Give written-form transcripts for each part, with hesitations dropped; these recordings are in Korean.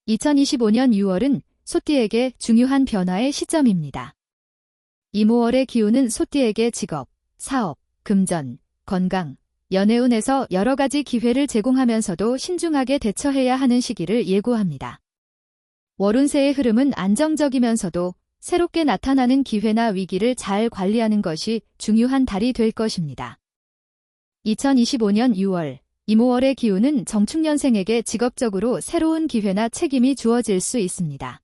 2025년 6월은 소띠에게 중요한 변화의 시점입니다. 이모월의 기운은 소띠에게 직업, 사업, 금전, 건강, 연애운에서 여러 가지 기회를 제공하면서도 신중하게 대처해야 하는 시기를 예고합니다. 월운세의 흐름은 안정적이면서도 새롭게 나타나는 기회나 위기를 잘 관리하는 것이 중요한 달이 될 것입니다. 2025년 6월, 이모월의 기운은 정축년생에게 직업적으로 새로운 기회나 책임이 주어질 수 있습니다.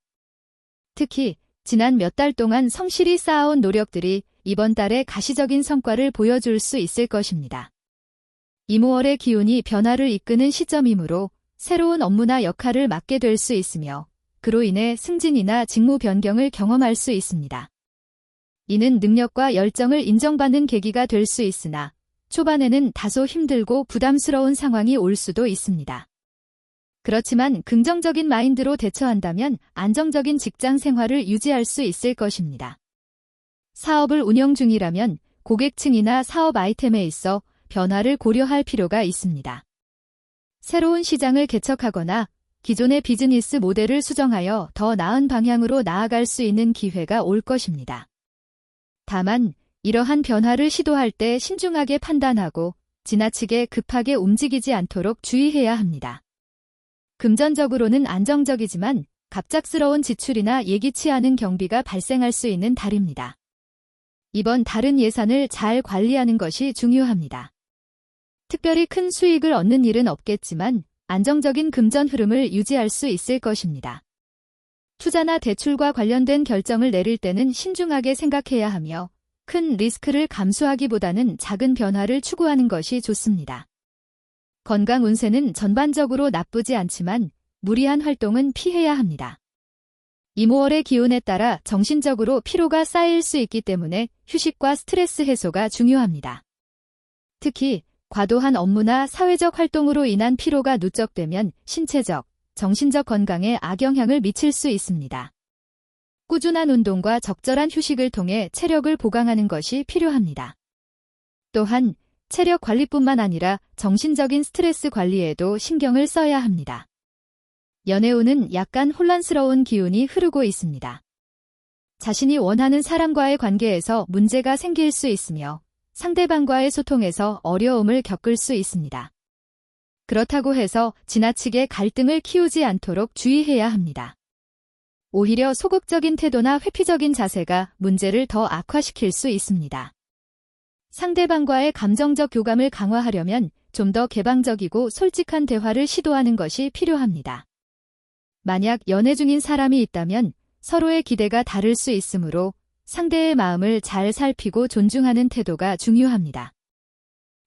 특히 지난 몇 달 동안 성실히 쌓아온 노력들이 이번 달에 가시적인 성과를 보여줄 수 있을 것입니다. 이모월의 기운이 변화를 이끄는 시점이므로 새로운 업무나 역할을 맡게 될 수 있으며 그로 인해 승진이나 직무 변경을 경험할 수 있습니다. 이는 능력과 열정을 인정받는 계기가 될 수 있으나 초반에는 다소 힘들고 부담스러운 상황이 올 수도 있습니다. 그렇지만 긍정적인 마인드로 대처한다면 안정적인 직장 생활을 유지할 수 있을 것입니다. 사업을 운영 중이라면 고객층이나 사업 아이템에 있어 변화를 고려할 필요가 있습니다. 새로운 시장을 개척하거나 기존의 비즈니스 모델을 수정하여 더 나은 방향으로 나아갈 수 있는 기회가 올 것입니다. 다만 이러한 변화를 시도할 때 신중하게 판단하고 지나치게 급하게 움직이지 않도록 주의해야 합니다. 금전적으로는 안정적이지만 갑작스러운 지출이나 예기치 않은 경비가 발생할 수 있는 달입니다. 이번 달은 예산을 잘 관리하는 것이 중요합니다. 특별히 큰 수익을 얻는 일은 없겠지만 안정적인 금전 흐름을 유지할 수 있을 것입니다. 투자나 대출과 관련된 결정을 내릴 때는 신중하게 생각해야 하며 큰 리스크를 감수하기보다는 작은 변화를 추구하는 것이 좋습니다. 건강 운세는 전반적으로 나쁘지 않지만 무리한 활동은 피해야 합니다. 이모월의 기운에 따라 정신적으로 피로가 쌓일 수 있기 때문에 휴식과 스트레스 해소가 중요합니다. 특히 과도한 업무나 사회적 활동으로 인한 피로가 누적되면 신체적, 정신적 건강에 악영향을 미칠 수 있습니다. 꾸준한 운동과 적절한 휴식을 통해 체력을 보강하는 것이 필요합니다. 또한 체력 관리뿐만 아니라 정신적인 스트레스 관리에도 신경을 써야 합니다. 연애운은 약간 혼란스러운 기운이 흐르고 있습니다. 자신이 원하는 사람과의 관계에서 문제가 생길 수 있으며 상대방과의 소통에서 어려움을 겪을 수 있습니다. 그렇다고 해서 지나치게 갈등을 키우지 않도록 주의해야 합니다. 오히려 소극적인 태도나 회피적인 자세가 문제를 더 악화시킬 수 있습니다. 상대방과의 감정적 교감을 강화하려면 좀 더 개방적이고 솔직한 대화를 시도하는 것이 필요합니다. 만약 연애 중인 사람이 있다면 서로의 기대가 다를 수 있으므로 상대의 마음을 잘 살피고 존중하는 태도가 중요합니다.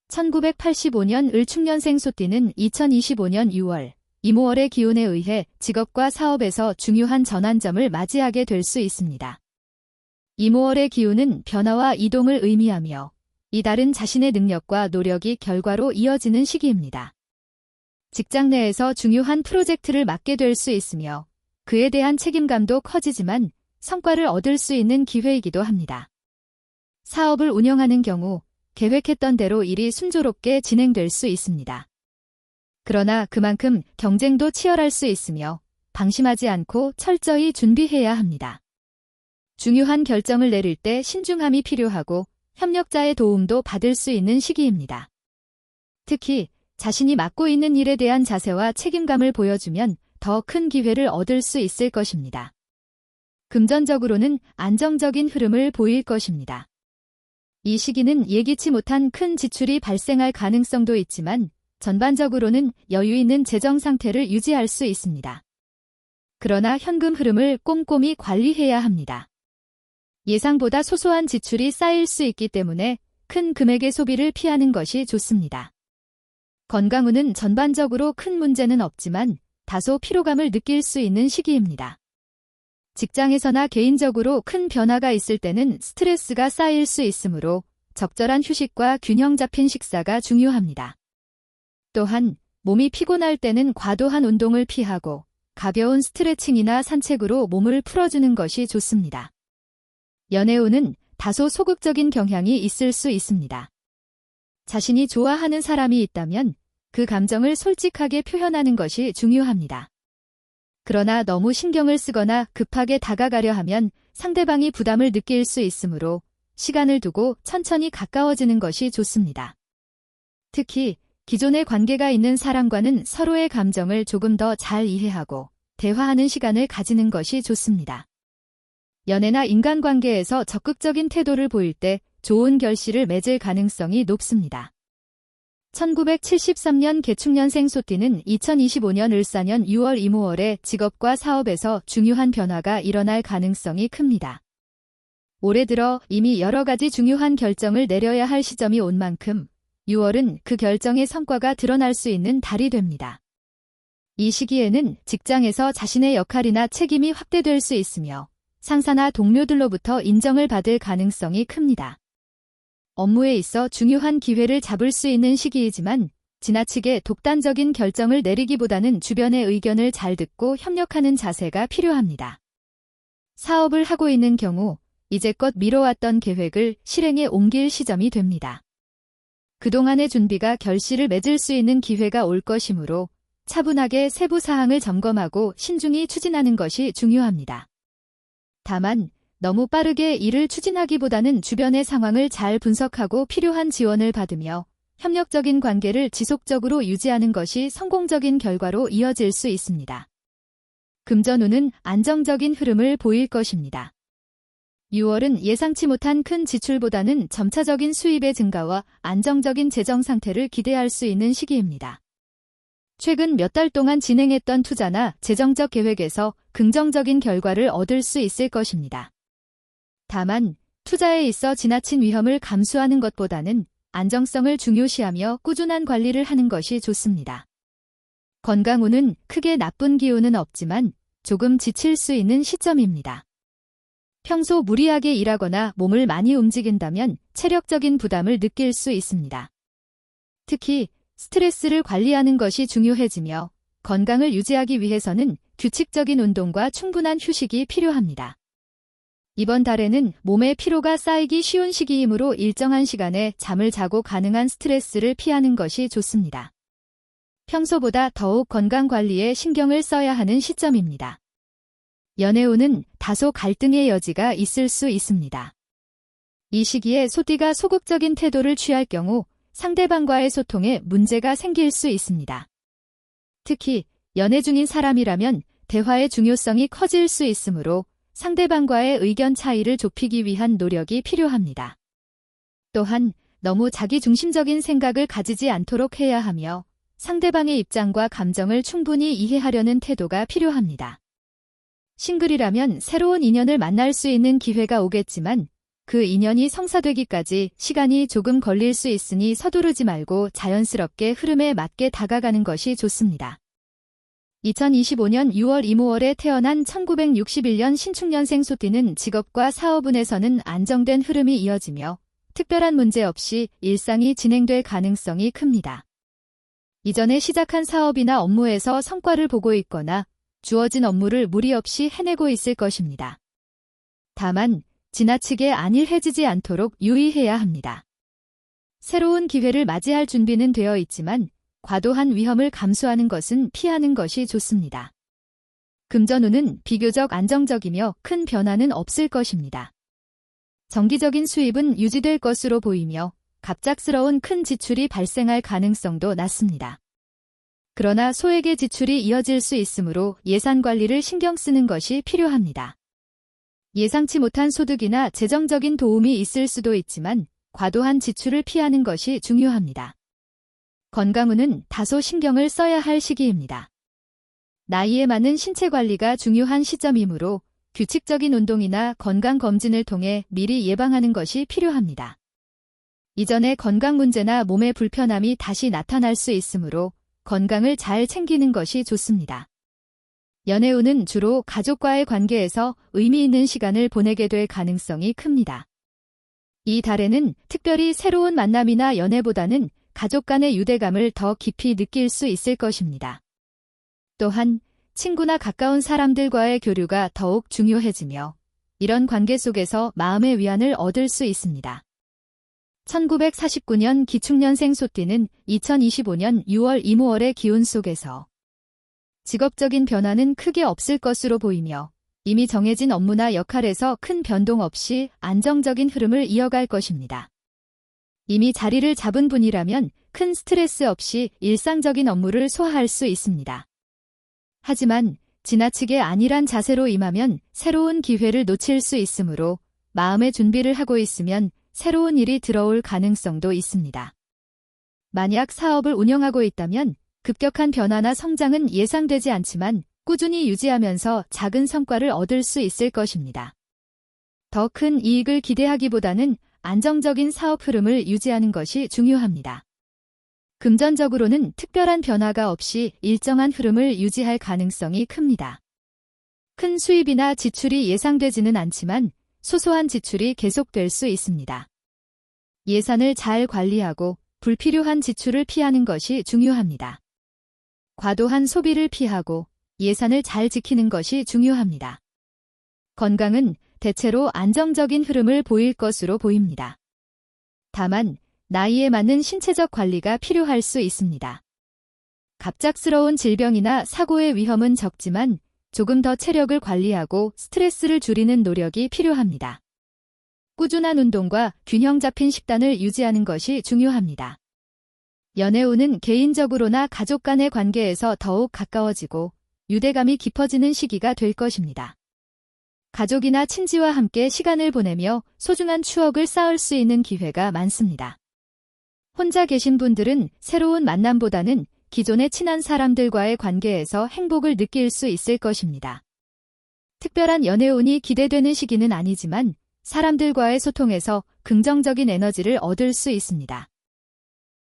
1985년 을축년생 소띠는 2025년 6월 이모월의 기운에 의해 직업과 사업에서 중요한 전환점을 맞이하게 될 수 있습니다. 이모월의 기운은 변화와 이동을 의미하며 이 달은 자신의 능력과 노력이 결과로 이어지는 시기입니다. 직장 내에서 중요한 프로젝트를 맡게 될 수 있으며 그에 대한 책임감도 커지지만 성과를 얻을 수 있는 기회이기도 합니다. 사업을 운영하는 경우 계획했던 대로 일이 순조롭게 진행될 수 있습니다. 그러나 그만큼 경쟁도 치열할 수 있으며 방심하지 않고 철저히 준비해야 합니다. 중요한 결정을 내릴 때 신중함이 필요하고 협력자의 도움도 받을 수 있는 시기입니다. 특히 자신이 맡고 있는 일에 대한 자세와 책임감을 보여주면 더 큰 기회를 얻을 수 있을 것입니다. 금전적으로는 안정적인 흐름을 보일 것입니다. 이 시기는 예기치 못한 큰 지출이 발생할 가능성도 있지만 전반적으로는 여유 있는 재정 상태를 유지할 수 있습니다. 그러나 현금 흐름을 꼼꼼히 관리해야 합니다. 예상보다 소소한 지출이 쌓일 수 있기 때문에 큰 금액의 소비를 피하는 것이 좋습니다. 건강운은 전반적으로 큰 문제는 없지만 다소 피로감을 느낄 수 있는 시기입니다. 직장에서나 개인적으로 큰 변화가 있을 때는 스트레스가 쌓일 수 있으므로 적절한 휴식과 균형 잡힌 식사가 중요합니다. 또한 몸이 피곤할 때는 과도한 운동을 피하고 가벼운 스트레칭이나 산책으로 몸을 풀어주는 것이 좋습니다. 연애운은 다소 소극적인 경향이 있을 수 있습니다. 자신이 좋아하는 사람이 있다면 그 감정을 솔직하게 표현하는 것이 중요합니다. 그러나 너무 신경을 쓰거나 급하게 다가가려 하면 상대방이 부담을 느낄 수 있으므로 시간을 두고 천천히 가까워지는 것이 좋습니다. 특히 기존의 관계가 있는 사람과는 서로의 감정을 조금 더 잘 이해하고 대화하는 시간을 가지는 것이 좋습니다. 연애나 인간관계에서 적극적인 태도를 보일 때 좋은 결실을 맺을 가능성이 높습니다. 1973년 개축년생 소띠는 2025년 을사년 6월 이모월에 직업과 사업에서 중요한 변화가 일어날 가능성이 큽니다. 올해 들어 이미 여러 가지 중요한 결정을 내려야 할 시점이 온 만큼 6월은 그 결정의 성과가 드러날 수 있는 달이 됩니다. 이 시기에는 직장에서 자신의 역할이나 책임이 확대될 수 있으며 상사나 동료들로부터 인정을 받을 가능성이 큽니다. 업무에 있어 중요한 기회를 잡을 수 있는 시기이지만 지나치게 독단적인 결정을 내리기보다는 주변의 의견을 잘 듣고 협력하는 자세가 필요합니다. 사업을 하고 있는 경우 이제껏 미뤄왔던 계획을 실행에 옮길 시점이 됩니다. 그동안의 준비가 결실을 맺을 수 있는 기회가 올 것이므로 차분하게 세부 사항을 점검하고 신중히 추진하는 것이 중요합니다. 다만 너무 빠르게 일을 추진하기보다는 주변의 상황을 잘 분석하고 필요한 지원을 받으며 협력적인 관계를 지속적으로 유지하는 것이 성공적인 결과로 이어질 수 있습니다. 금전운은 안정적인 흐름을 보일 것입니다. 6월은 예상치 못한 큰 지출보다는 점차적인 수입의 증가와 안정적인 재정 상태를 기대할 수 있는 시기입니다. 최근 몇 달 동안 진행했던 투자나 재정적 계획에서 긍정적인 결과를 얻을 수 있을 것입니다. 다만 투자에 있어 지나친 위험을 감수하는 것보다는 안정성을 중요시하며 꾸준한 관리를 하는 것이 좋습니다. 건강운은 크게 나쁜 기운은 없지만 조금 지칠 수 있는 시점입니다. 평소 무리하게 일하거나 몸을 많이 움직인다면 체력적인 부담을 느낄 수 있습니다. 특히 스트레스를 관리하는 것이 중요해지며 건강을 유지하기 위해서는 규칙적인 운동과 충분한 휴식이 필요합니다. 이번 달에는 몸에 피로가 쌓이기 쉬운 시기이므로 일정한 시간에 잠을 자고 가능한 스트레스를 피하는 것이 좋습니다. 평소보다 더욱 건강 관리에 신경을 써야 하는 시점입니다. 연애운은 다소 갈등의 여지가 있을 수 있습니다. 이 시기에 소띠가 소극적인 태도를 취할 경우 상대방과의 소통에 문제가 생길 수 있습니다. 특히 연애 중인 사람이라면 대화의 중요성이 커질 수 있으므로 상대방과의 의견 차이를 좁히기 위한 노력이 필요합니다. 또한 너무 자기중심적인 생각을 가지지 않도록 해야 하며 상대방의 입장과 감정을 충분히 이해하려는 태도가 필요합니다. 싱글이라면 새로운 인연을 만날 수 있는 기회가 오겠지만 그 인연이 성사되기까지 시간이 조금 걸릴 수 있으니 서두르지 말고 자연스럽게 흐름에 맞게 다가가는 것이 좋습니다. 2025년 6월 이모월에 태어난 1961년 신축년생 소띠는 직업과 사업운에서는 안정된 흐름이 이어지며 특별한 문제 없이 일상이 진행될 가능성이 큽니다. 이전에 시작한 사업이나 업무에서 성과를 보고 있거나 주어진 업무를 무리 없이 해내고 있을 것입니다. 다만 지나치게 안일해지지 않도록 유의해야 합니다. 새로운 기회를 맞이할 준비는 되어 있지만 과도한 위험을 감수하는 것은 피하는 것이 좋습니다. 금전운은 비교적 안정적이며 큰 변화는 없을 것입니다. 정기적인 수입은 유지될 것으로 보이며 갑작스러운 큰 지출이 발생할 가능성도 낮습니다. 그러나 소액의 지출이 이어질 수 있으므로 예산 관리를 신경 쓰는 것이 필요합니다. 예상치 못한 소득이나 재정적인 도움이 있을 수도 있지만 과도한 지출을 피하는 것이 중요합니다. 건강운은 다소 신경을 써야 할 시기입니다. 나이에 맞는 신체 관리가 중요한 시점이므로 규칙적인 운동이나 건강검진을 통해 미리 예방하는 것이 필요합니다. 이전에 건강 문제나 몸의 불편함이 다시 나타날 수 있으므로 건강을 잘 챙기는 것이 좋습니다. 연애운은 주로 가족과의 관계에서 의미 있는 시간을 보내게 될 가능성이 큽니다. 이 달에는 특별히 새로운 만남이나 연애보다는 가족 간의 유대감을 더 깊이 느낄 수 있을 것입니다. 또한 친구나 가까운 사람들과의 교류가 더욱 중요해지며 이런 관계 속에서 마음의 위안을 얻을 수 있습니다. 1949년 기축년생 소띠는 2025년 6월 이모월의 기운 속에서 직업적인 변화는 크게 없을 것으로 보이며 이미 정해진 업무나 역할에서 큰 변동 없이 안정적인 흐름을 이어갈 것입니다. 이미 자리를 잡은 분이라면 큰 스트레스 없이 일상적인 업무를 소화할 수 있습니다. 하지만 지나치게 안일한 자세로 임하면 새로운 기회를 놓칠 수 있으므로 마음의 준비를 하고 있으면 새로운 일이 들어올 가능성도 있습니다. 만약 사업을 운영하고 있다면 급격한 변화나 성장은 예상되지 않지만 꾸준히 유지하면서 작은 성과를 얻을 수 있을 것입니다. 더 큰 이익을 기대하기보다는 안정적인 사업 흐름을 유지하는 것이 중요합니다. 금전적으로는 특별한 변화가 없이 일정한 흐름을 유지할 가능성이 큽니다. 큰 수입이나 지출이 예상되지는 않지만 소소한 지출이 계속될 수 있습니다. 예산을 잘 관리하고 불필요한 지출을 피하는 것이 중요합니다. 과도한 소비를 피하고 예산을 잘 지키는 것이 중요합니다. 건강은 대체로 안정적인 흐름을 보일 것으로 보입니다. 다만 나이에 맞는 신체적 관리가 필요할 수 있습니다. 갑작스러운 질병이나 사고의 위험은 적지만 조금 더 체력을 관리하고 스트레스를 줄이는 노력이 필요합니다. 꾸준한 운동과 균형 잡힌 식단을 유지하는 것이 중요합니다. 연애운은 개인적으로나 가족 간의 관계에서 더욱 가까워지고 유대감이 깊어지는 시기가 될 것입니다. 가족이나 친지와 함께 시간을 보내며 소중한 추억을 쌓을 수 있는 기회가 많습니다. 혼자 계신 분들은 새로운 만남보다는 기존의 친한 사람들과의 관계에서 행복을 느낄 수 있을 것입니다. 특별한 연애운이 기대되는 시기는 아니지만 사람들과의 소통에서 긍정적인 에너지를 얻을 수 있습니다.